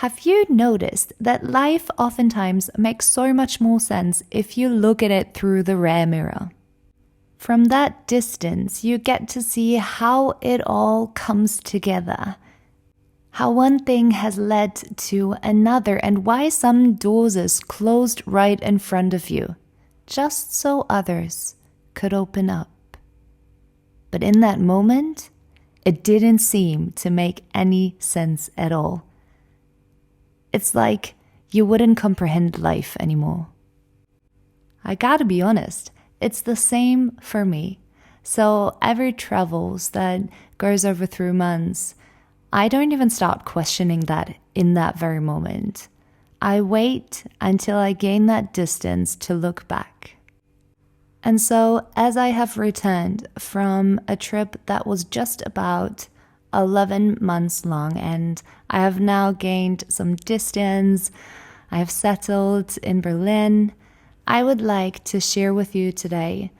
Have you noticed that life oftentimes makes so much more sense if you look at it through the rear mirror? From that distance, you get to see how it all comes together, how one thing has led to another, and why some doors is closed right in front of you, just so others could open up. But in that moment, it didn't seem to make any sense at all. It's like you wouldn't comprehend life anymore. I gotta be honest, it's the same for me. So every travels that goes over 3 months, I don't even start questioning that in that very moment. I wait until I gain that distance to look back. And so as I have returned from a trip that was just about 11 months long, and I have now gained some distance, I have settled in Berlin, I would like to share with you today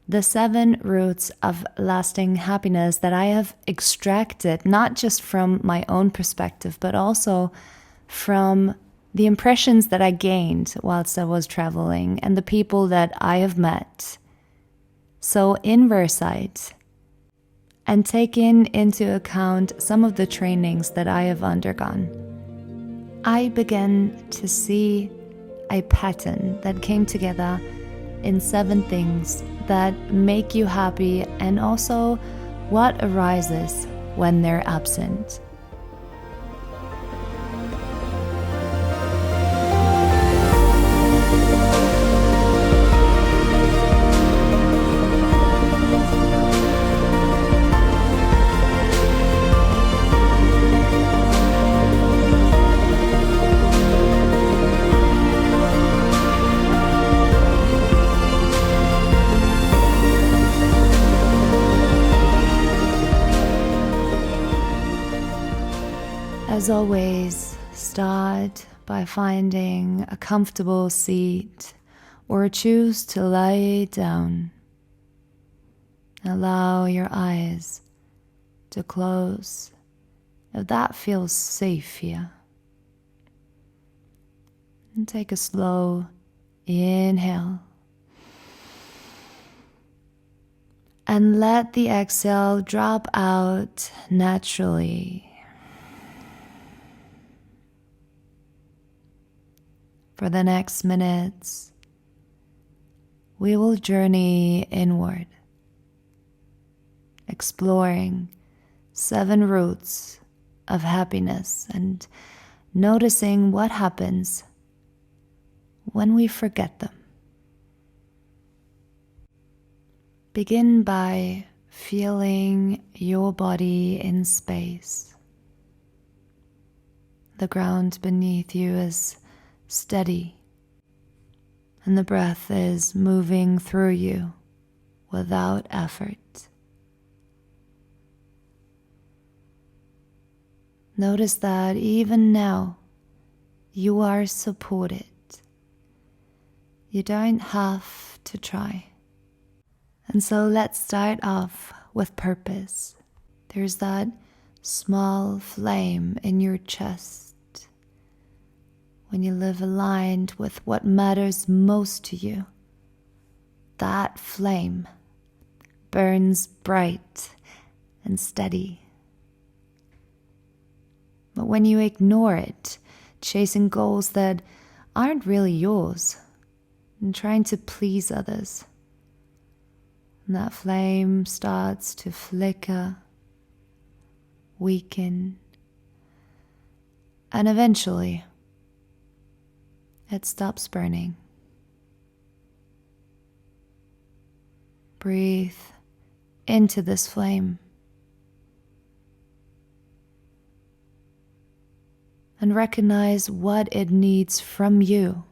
the 7 roots of lasting happiness that I have extracted, not just from my own perspective, but also from the impressions that I gained whilst I was traveling and the people that I have met. So in Versailles, and taking into account some of the trainings that I have undergone, I began to see a pattern that came together in 7 things that make you happy and also what arises when they're absent. As always, start by finding a comfortable seat or choose to lie down. Allow your eyes to close if that feels safe here. And take a slow inhale. And let the exhale drop out naturally. For the next minutes, we will journey inward, exploring 7 roots of happiness and noticing what happens when we forget them. Begin by feeling your body in space. The ground beneath you is steady, and the breath is moving through you without effort. Notice that even now you are supported. You don't have to try. And so let's start off with purpose. There's that small flame in your chest. When you live aligned with what matters most to you, that flame burns bright and steady. But when you ignore it, chasing goals that aren't really yours and trying to please others, that flame starts to flicker, weaken, and eventually it stops burning. Breathe into this flame and recognize what it needs from you.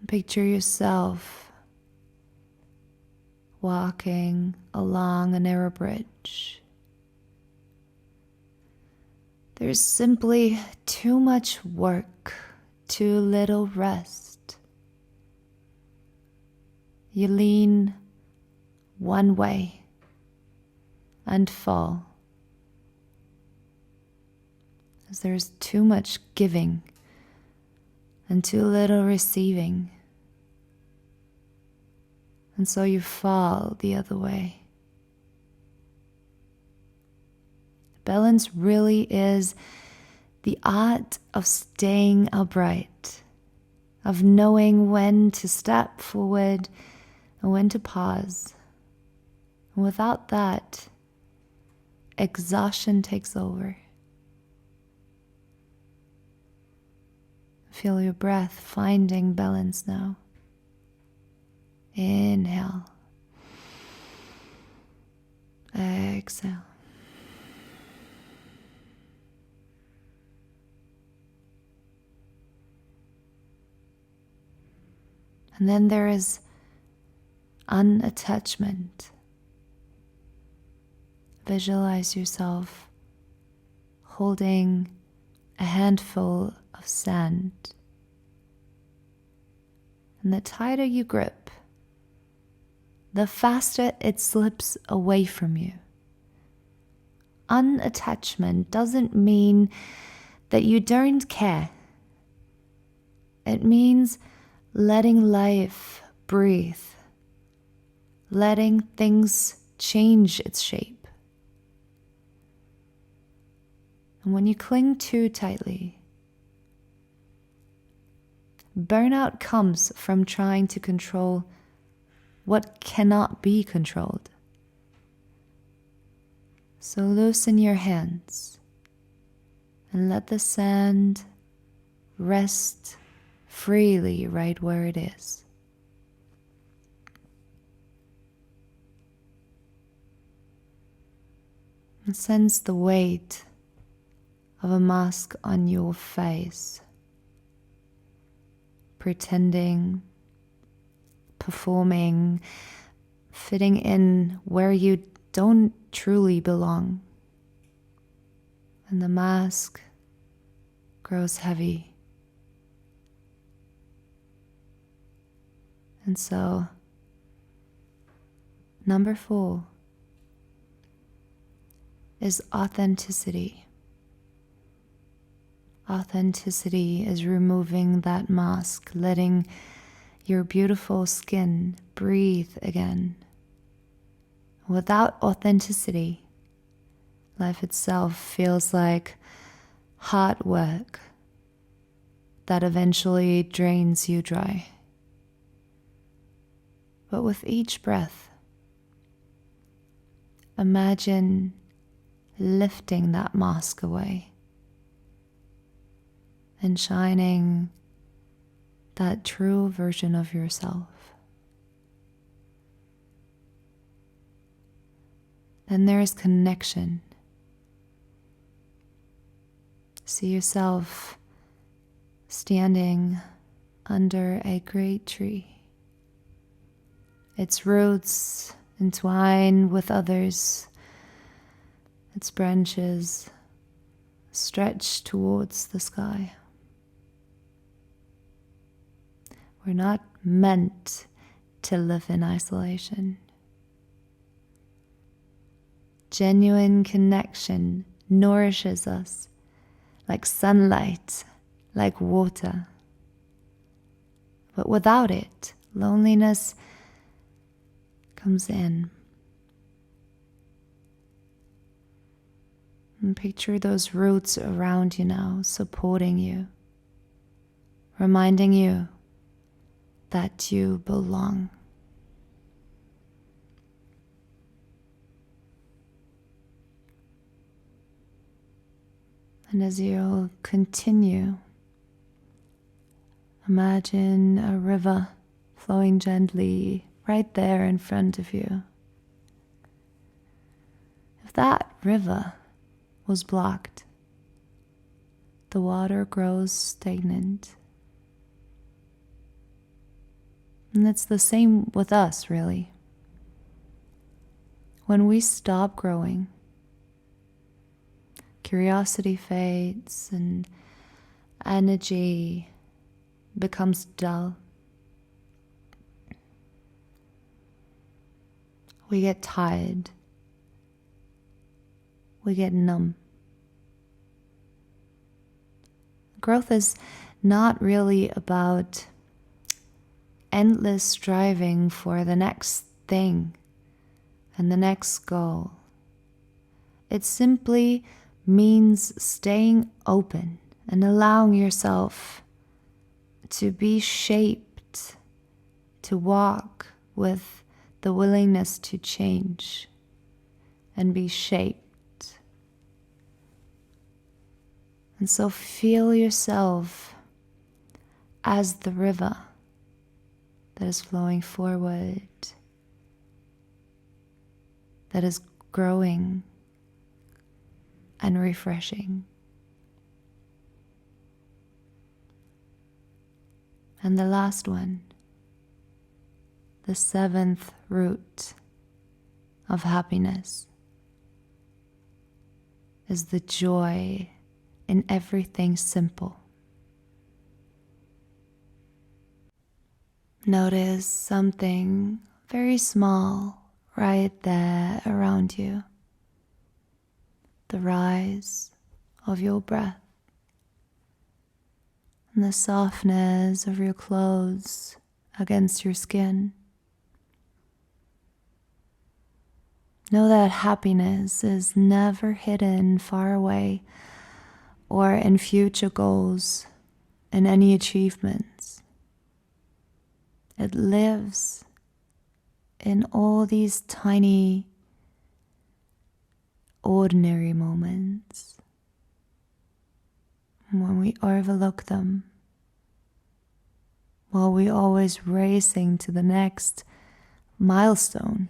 Picture yourself walking along a narrow bridge. There's simply too much work, too little rest. You lean one way and fall. because there's too much giving and too little receiving. And so you fall the other way. Balance really is the art of staying upright, of knowing when to step forward and when to pause. And without that, exhaustion takes over. Feel your breath finding balance now. Inhale. Exhale. And then there is unattachment. Visualize yourself holding a handful of sand. And the tighter you grip, the faster it slips away from you. Unattachment doesn't mean that you don't care. It means letting life breathe, letting things change its shape. And when you cling too tightly, burnout comes from trying to control what cannot be controlled. So loosen your hands and let the sand rest freely right where it is. And sense the weight of a mask on your face, pretending, performing, fitting in where you don't truly belong. And the mask grows heavy. And so, number 4 is authenticity. Authenticity is removing that mask, letting your beautiful skin breathe again. Without authenticity, life itself feels like hard work that eventually drains you dry. But with each breath, imagine lifting that mask away and shining that true version of yourself. Then there is connection. See yourself standing under a great tree. Its roots entwine with others. Its branches stretch towards the sky. We're not meant to live in isolation. Genuine connection nourishes us like sunlight, like water. But without it, loneliness comes in. And picture those roots around you now, supporting you, reminding you that you belong. And as you continue, imagine a river flowing gently right there in front of you. If that river was blocked, the water grows stagnant. And it's the same with us, really. When we stop growing, curiosity fades and energy becomes dull. We get tired. We get numb. Growth is not really about endless striving for the next thing and the next goal. It simply means staying open and allowing yourself to be shaped, to walk with the willingness to change and be shaped. And so feel yourself as the river that is flowing forward, that is growing and refreshing. And the last one, the seventh root of happiness, is the joy in everything simple. Notice something very small right there around you. The rise of your breath and the softness of your clothes against your skin. Know that happiness is never hidden far away or in future goals and any achievements. It lives in all these tiny, ordinary moments. When we overlook them, while we're always racing to the next milestone,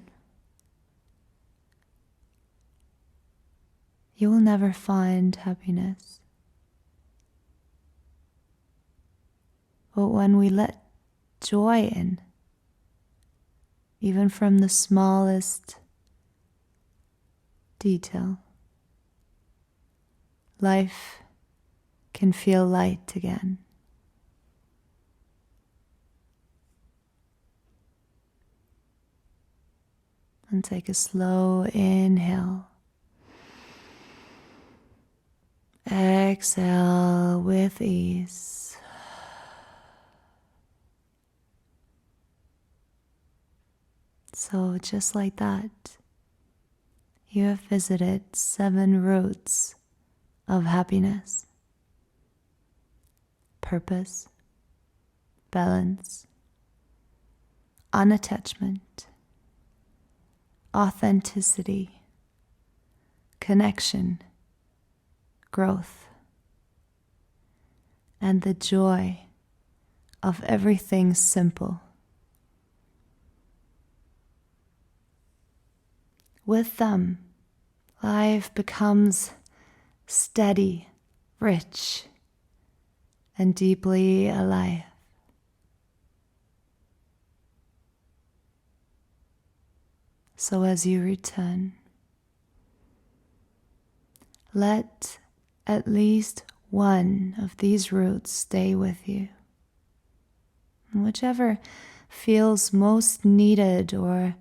you will never find happiness. But when we let joy in, even from the smallest detail, life can feel light again. And take a slow inhale. Exhale with ease. So just like that, you have visited 7 roots of happiness: purpose, balance, unattachment, authenticity, connection, growth, and the joy of everything simple. With them, life becomes steady, rich, and deeply alive. So as you return, let at least one of these roots stay with you. And whichever feels most needed or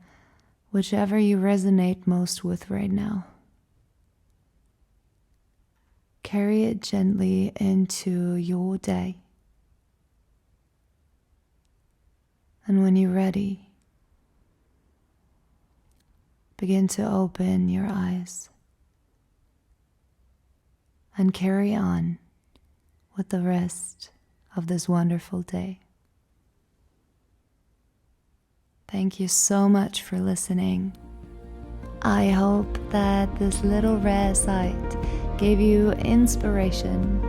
whichever you resonate most with right now, carry it gently into your day. And when you're ready, begin to open your eyes and carry on with the rest of this wonderful day. Thank you so much for listening. I hope that this little rare site gave you inspiration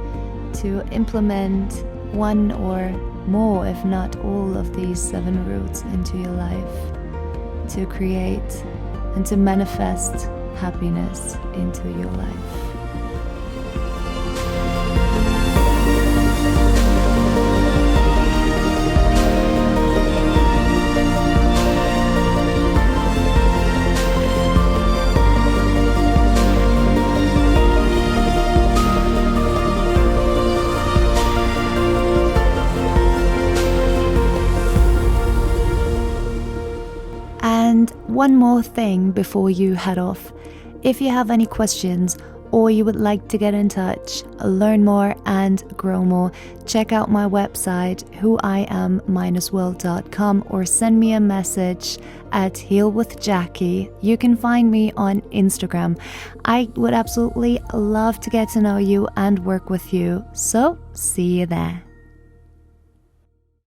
to implement one or more, if not all, of these 7 roots into your life, to create and to manifest happiness into your life. And one more thing before you head off. If you have any questions or you would like to get in touch, learn more and grow more, check out my website whoiam-world.com or send me a message at Heal with Jackie. You can find me on Instagram. I would absolutely love to get to know you and work with you. So see you there.